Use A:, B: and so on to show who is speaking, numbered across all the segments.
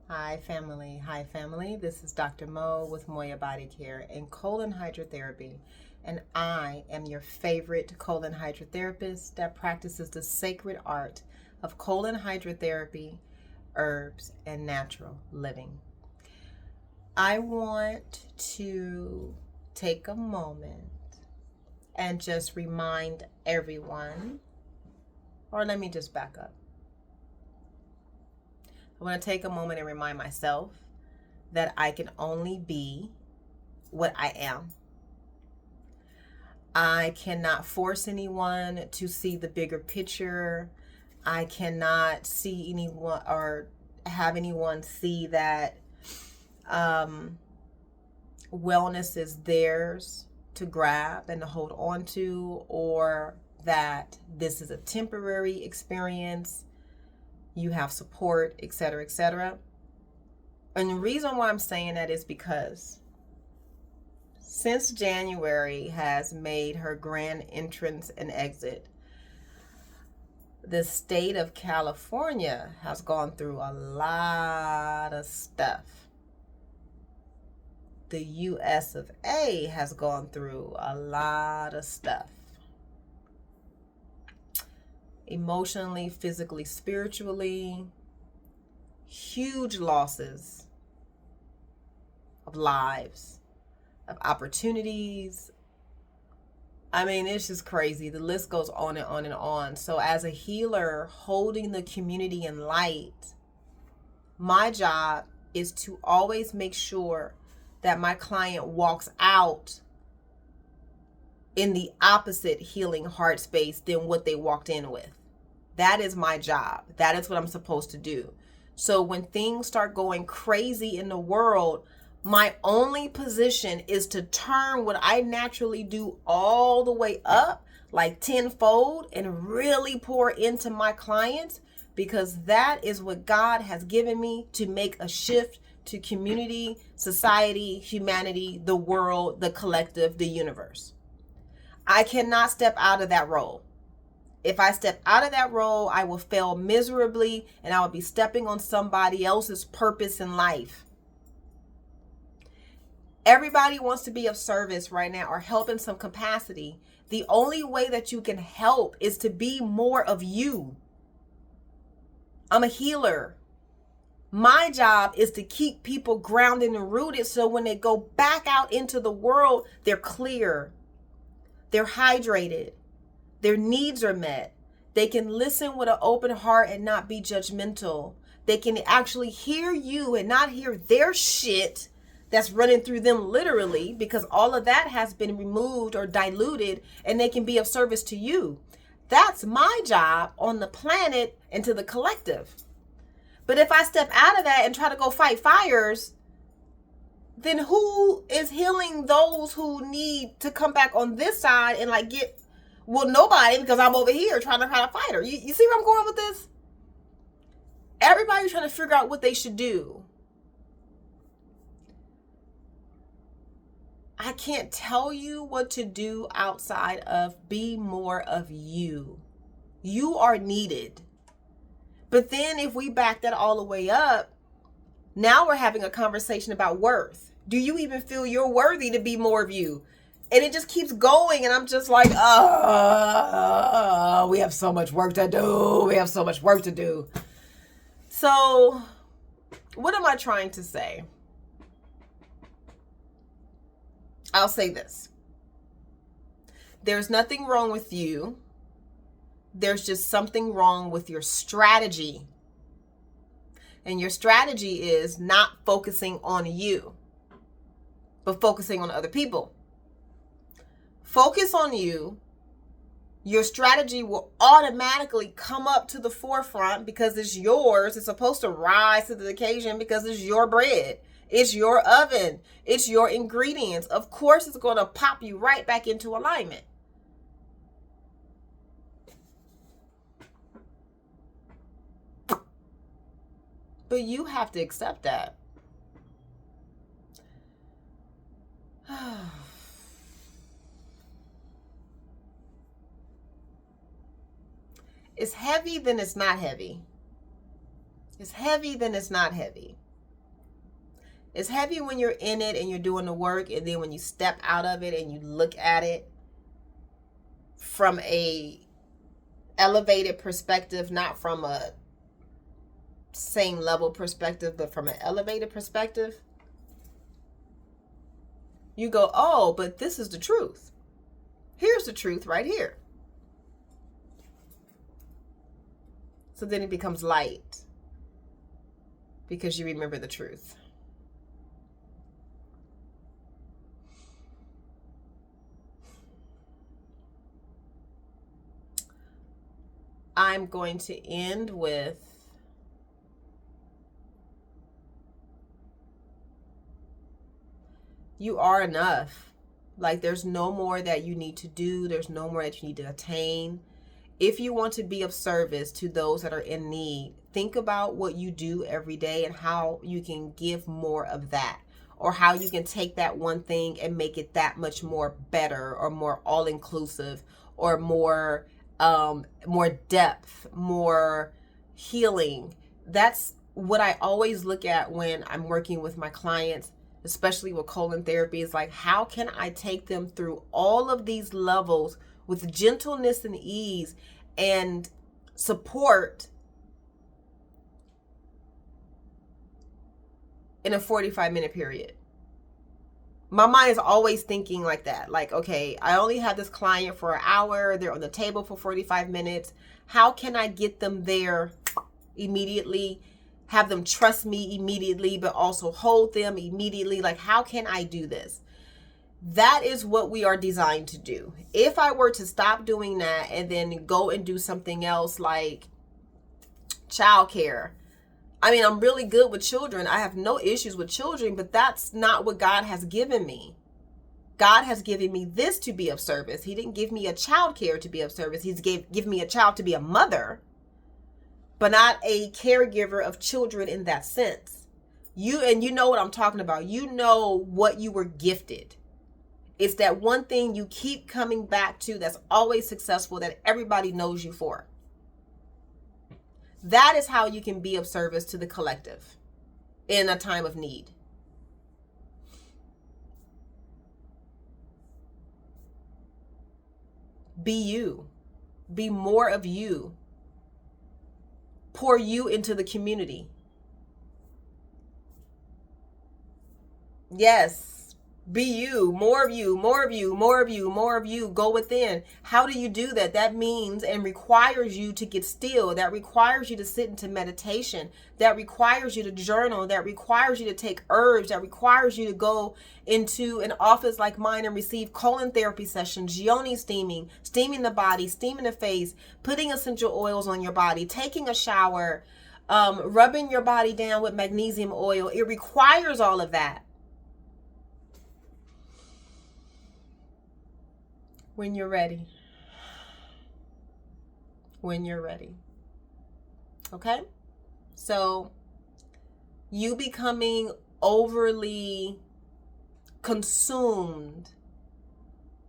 A: Hi family, hi family. This is Dr. Mo with Moya Body Care and Colon Hydrotherapy. And I am your favorite colon hydrotherapist that practices the sacred art of colon hydrotherapy, herbs, and natural living. I want to take a moment and just remind everyone, or let me just back up. I want to take a moment and remind myself that I can only be what I am. I cannot force anyone to see the bigger picture. I cannot see anyone or have anyone see that wellness is theirs to grab and to hold on to, or that this is a temporary experience. You have support, etc., etc. And the reason why I'm saying that is because since January has made her grand entrance and exit, the state of California has gone through a lot of stuff. The US of A has gone through a lot of stuff. Emotionally, physically, spiritually, huge losses of lives, of opportunities. I mean, it's just crazy. The list goes on and on and on. So as a healer holding the community in light, my job is to always make sure that my client walks out in the opposite healing heart space than what they walked in with. That is my job. That is what I'm supposed to do. So when things start going crazy in the world, my only position is to turn what I naturally do all the way up, like tenfold, and really pour into my clients, because that is what God has given me to make a shift to community, society, humanity, the world, the collective, the universe. I cannot step out of that role. If I step out of that role, I will fail miserably and I will be stepping on somebody else's purpose in life. Everybody wants to be of service right now or help in some capacity. The only way that you can help is to be more of you. I'm a healer. My job is to keep people grounded and rooted so when they go back out into the world, they're clear, they're hydrated, their needs are met. They can listen with an open heart and not be judgmental. They can actually hear you and not hear their shit that's running through them literally, because all of that has been removed or diluted, and they can be of service to you. That's my job on the planet and to the collective. But if I step out of that and try to go fight fires, then who is healing those who need to come back on this side and like get, well, nobody, because I'm over here trying to fight her. You see where I'm going with this? Everybody's trying to figure out what they should do. I can't tell you what to do outside of be more of you. You are needed. But then if we back that all the way up, now we're having a conversation about worth. Do you even feel you're worthy to be more of you? And it just keeps going. And I'm just like, we have so much work to do. We have so much work to do. So what am I trying to say? I'll say this. There's nothing wrong with you. There's just something wrong with your strategy. And your strategy is not focusing on you, but focusing on other people. Focus on you. Your strategy will automatically come up to the forefront because it's yours. It's supposed to rise to the occasion because it's your bread. It's your oven. It's your ingredients. Of course, it's going to pop you right back into alignment. But you have to accept that. It's heavy, then it's not heavy. It's heavy, then it's not heavy. It's heavy when you're in it and you're doing the work, and then when you step out of it and you look at it from a elevated perspective, not from a same level perspective, but from an elevated perspective, you go, oh, but this is the truth. Here's the truth right here. So then it becomes light because you remember the truth. I'm going to end with you are enough. Like, there's no more that you need to do. There's no more that you need to attain. If you want to be of service to those that are in need, think about what you do every day and how you can give more of that, or how you can take that one thing and make it that much more better, or more all-inclusive, or more depth, more healing. That's what I always look at when I'm working with my clients, especially with colon therapy, is like, how can I take them through all of these levels with gentleness and ease and support in a 45-minute period? My mind is always thinking like that. Like, okay, I only have this client for an hour. They're on the table for 45 minutes. How can I get them there immediately? Have them trust me immediately, but also hold them immediately? Like, how can I do this? That is what we are designed to do. If I were to stop doing that and then go and do something else like childcare, I mean, I'm really good with children. I have no issues with children, but that's not what God has given me. God has given me this to be of service. He didn't give me a child care to be of service. He's given me a child to be a mother, but not a caregiver of children in that sense. You know what I'm talking about. You know what you were gifted. It's that one thing you keep coming back to that's always successful, that everybody knows you for. That is how you can be of service to the collective in a time of need. Be you. Be more of you. Pour you into the community. Yes. Be you, more of you, more of you, more of you, more of you. Go within. How do you do that? That means and requires you to get still. That requires you to sit into meditation. That requires you to journal. That requires you to take herbs. That requires you to go into an office like mine and receive colon therapy sessions, yoni steaming, steaming the body, steaming the face, putting essential oils on your body, taking a shower, rubbing your body down with magnesium oil. It requires all of that. When you're ready. When you're ready. Okay? So, you becoming overly consumed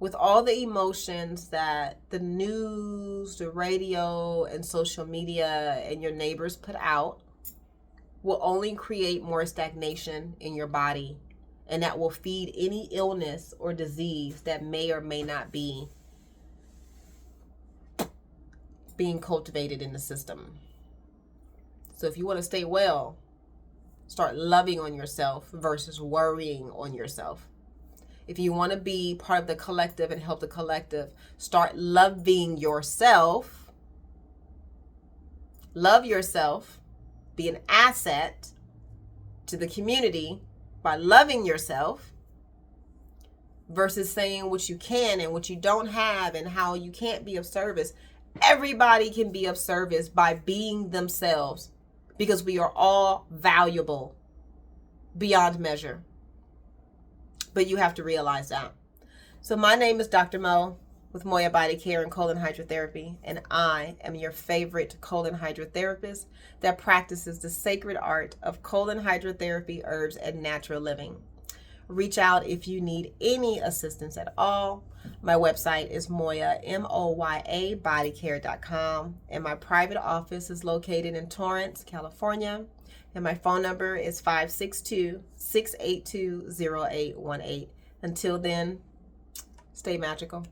A: with all the emotions that the news, the radio, and social media and your neighbors put out will only create more stagnation in your body. And that will feed any illness or disease that may or may not be being cultivated in the system. So if you want to stay well, start loving on yourself versus worrying on yourself. If you want to be part of the collective and help the collective, start loving yourself. Love yourself. Be an asset to the community by loving yourself versus saying what you can and what you don't have and how you can't be of service. Everybody can be of service by being themselves, because we are all valuable beyond measure. But you have to realize that. So my name is Dr. Mo with Moya Body Care and Colon Hydrotherapy, and I am your favorite colon hydrotherapist that practices the sacred art of colon hydrotherapy, herbs, and natural living. Reach out if you need any assistance at all. My website is Moya, MOYA, bodycare.com, and my private office is located in Torrance, California, and my phone number is 562-682-0818. Until then, stay magical.